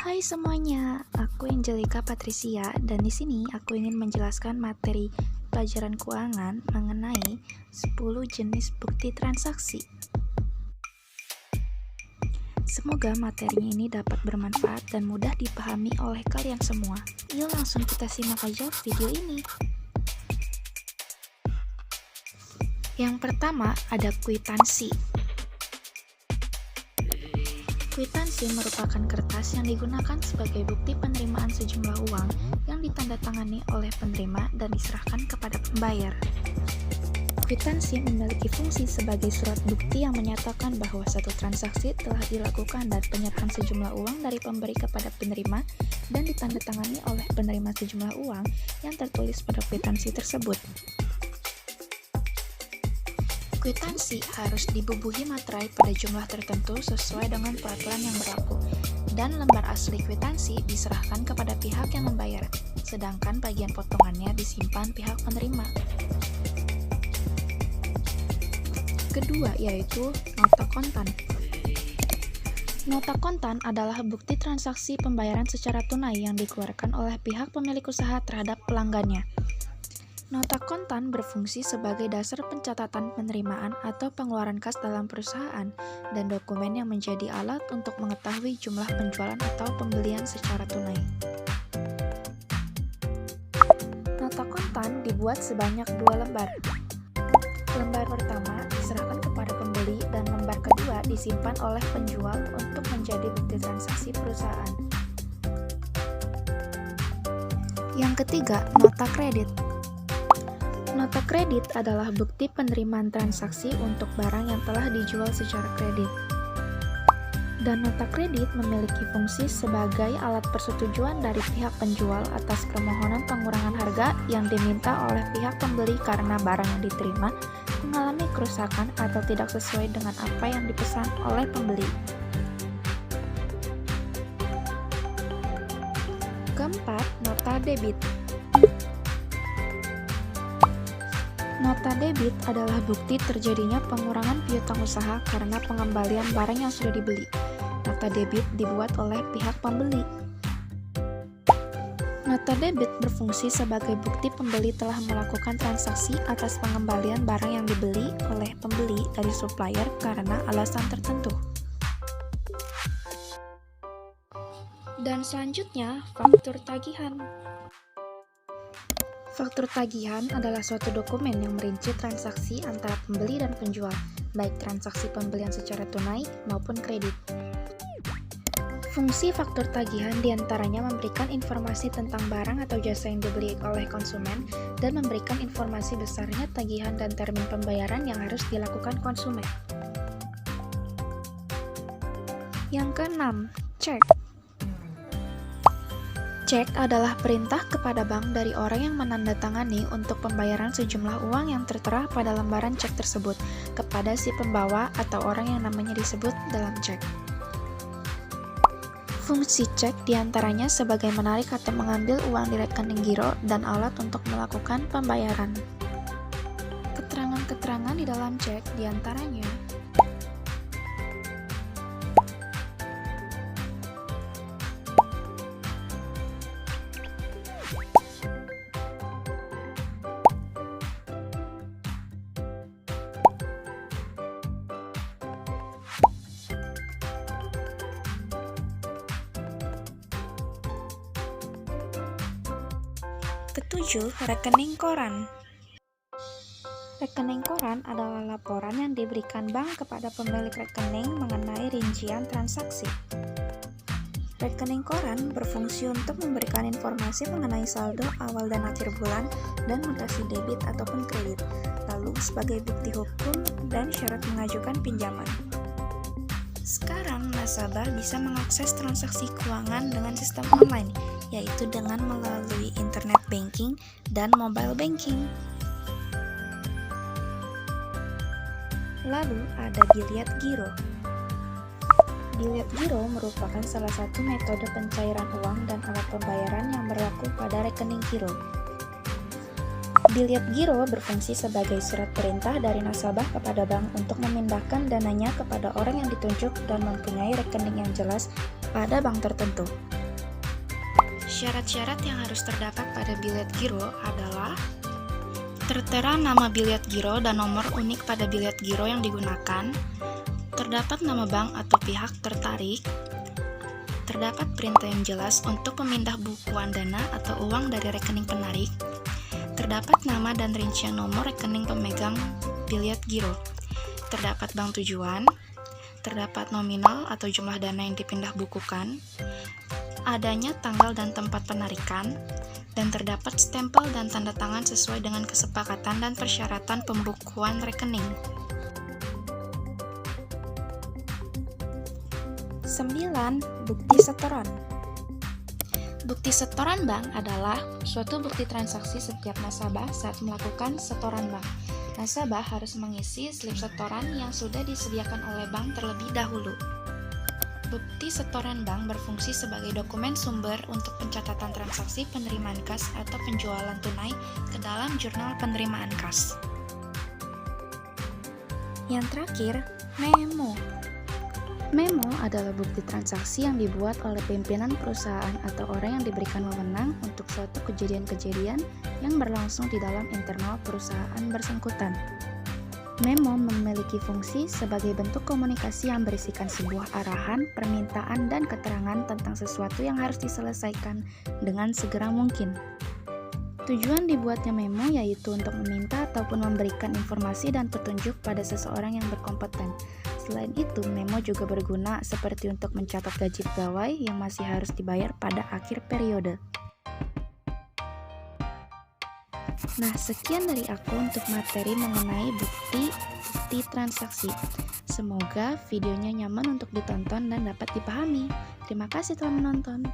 Hai semuanya, aku Angelica Patricia dan di sini aku ingin menjelaskan materi pelajaran keuangan mengenai 10 jenis bukti transaksi. Semoga materinya ini dapat bermanfaat dan mudah dipahami oleh kalian semua. Yuk langsung kita simak aja video ini. Yang pertama ada kwitansi. Kwitansi merupakan kertas yang digunakan sebagai bukti penerimaan sejumlah uang yang ditandatangani oleh penerima dan diserahkan kepada pembayar. Kwitansi memiliki fungsi sebagai surat bukti yang menyatakan bahwa satu transaksi telah dilakukan dan penyerahan sejumlah uang dari pemberi kepada penerima dan ditandatangani oleh penerima sejumlah uang yang tertulis pada kwitansi tersebut. Kwitansi harus dibubuhi materai pada jumlah tertentu sesuai dengan peraturan yang berlaku, dan lembar asli kwitansi diserahkan kepada pihak yang membayar, sedangkan bagian potongannya disimpan pihak penerima. Kedua yaitu nota kontan. Nota kontan adalah bukti transaksi pembayaran secara tunai yang dikeluarkan oleh pihak pemilik usaha terhadap pelanggannya. Nota kontan berfungsi sebagai dasar pencatatan penerimaan atau pengeluaran kas dalam perusahaan dan dokumen yang menjadi alat untuk mengetahui jumlah penjualan atau pembelian secara tunai. Nota kontan dibuat sebanyak 2 lembar. Lembar pertama diserahkan kepada pembeli dan lembar kedua disimpan oleh penjual untuk menjadi bukti transaksi perusahaan. Yang ketiga, nota kredit. Nota kredit adalah bukti penerimaan transaksi untuk barang yang telah dijual secara kredit. Dan nota kredit memiliki fungsi sebagai alat persetujuan dari pihak penjual atas permohonan pengurangan harga yang diminta oleh pihak pembeli karena barang yang diterima mengalami kerusakan atau tidak sesuai dengan apa yang dipesan oleh pembeli. Keempat, nota debit. Nota debit adalah bukti terjadinya pengurangan piutang usaha karena pengembalian barang yang sudah dibeli. Nota debit dibuat oleh pihak pembeli. Nota debit berfungsi sebagai bukti pembeli telah melakukan transaksi atas pengembalian barang yang dibeli oleh pembeli dari supplier karena alasan tertentu. Dan selanjutnya, faktur tagihan. Faktur tagihan adalah suatu dokumen yang merinci transaksi antara pembeli dan penjual, baik transaksi pembelian secara tunai maupun kredit. Fungsi faktur tagihan diantaranya memberikan informasi tentang barang atau jasa yang dibeli oleh konsumen dan memberikan informasi besarnya tagihan dan termin pembayaran yang harus dilakukan konsumen. Yang keenam, cek. Cek adalah perintah kepada bank dari orang yang menandatangani untuk pembayaran sejumlah uang yang tertera pada lembaran cek tersebut kepada si pembawa atau orang yang namanya disebut dalam cek. Fungsi cek diantaranya sebagai menarik atau mengambil uang di rekening giro dan alat untuk melakukan pembayaran. Keterangan-keterangan di dalam cek diantaranya ketujuh, rekening koran. Rekening koran adalah laporan yang diberikan bank kepada pemilik rekening mengenai rincian transaksi. Rekening koran berfungsi untuk memberikan informasi mengenai saldo awal dan akhir bulan dan mutasi debit ataupun kredit, lalu sebagai bukti hukum dan syarat mengajukan pinjaman. Sekarang nasabah bisa mengakses transaksi keuangan dengan sistem online, yaitu dengan melalui internet banking dan mobile banking. Lalu ada dilihat giro. Dilihat giro merupakan salah satu metode pencairan uang dan alat pembayaran yang berlaku pada rekening giro. Dilihat giro berfungsi sebagai surat perintah dari nasabah kepada bank untuk memindahkan dananya kepada orang yang ditunjuk dan mempunyai rekening yang jelas pada bank tertentu. Syarat-syarat yang harus terdapat pada bilet giro adalah tertera nama bilet giro dan nomor unik pada bilet giro yang digunakan, terdapat nama bank atau pihak tertarik, terdapat perintah yang jelas untuk memindah bukuan dana atau uang dari rekening penarik, terdapat nama dan rincian nomor rekening pemegang bilet giro, terdapat bank tujuan, terdapat nominal atau jumlah dana yang dipindah bukukan, adanya tanggal dan tempat penarikan, dan terdapat stempel dan tanda tangan sesuai dengan kesepakatan dan persyaratan pembukuan rekening. 9. Bukti setoran. Bukti setoran bank adalah suatu bukti transaksi setiap nasabah saat melakukan setoran bank. Nasabah harus mengisi slip setoran yang sudah disediakan oleh bank terlebih dahulu. Bukti setoran bank berfungsi sebagai dokumen sumber untuk pencatatan transaksi penerimaan kas atau penjualan tunai ke dalam jurnal penerimaan kas. Yang terakhir, memo. Memo adalah bukti transaksi yang dibuat oleh pimpinan perusahaan atau orang yang diberikan wewenang untuk suatu kejadian-kejadian yang berlangsung di dalam internal perusahaan bersangkutan. Memo memiliki fungsi sebagai bentuk komunikasi yang berisikan sebuah arahan, permintaan, dan keterangan tentang sesuatu yang harus diselesaikan dengan segera mungkin. Tujuan dibuatnya memo yaitu untuk meminta ataupun memberikan informasi dan petunjuk pada seseorang yang berkompeten. Selain itu, memo juga berguna seperti untuk mencatat gaji pegawai yang masih harus dibayar pada akhir periode. Nah, sekian dari aku untuk materi mengenai bukti transaksi. Semoga videonya nyaman untuk ditonton dan dapat dipahami. Terima kasih telah menonton.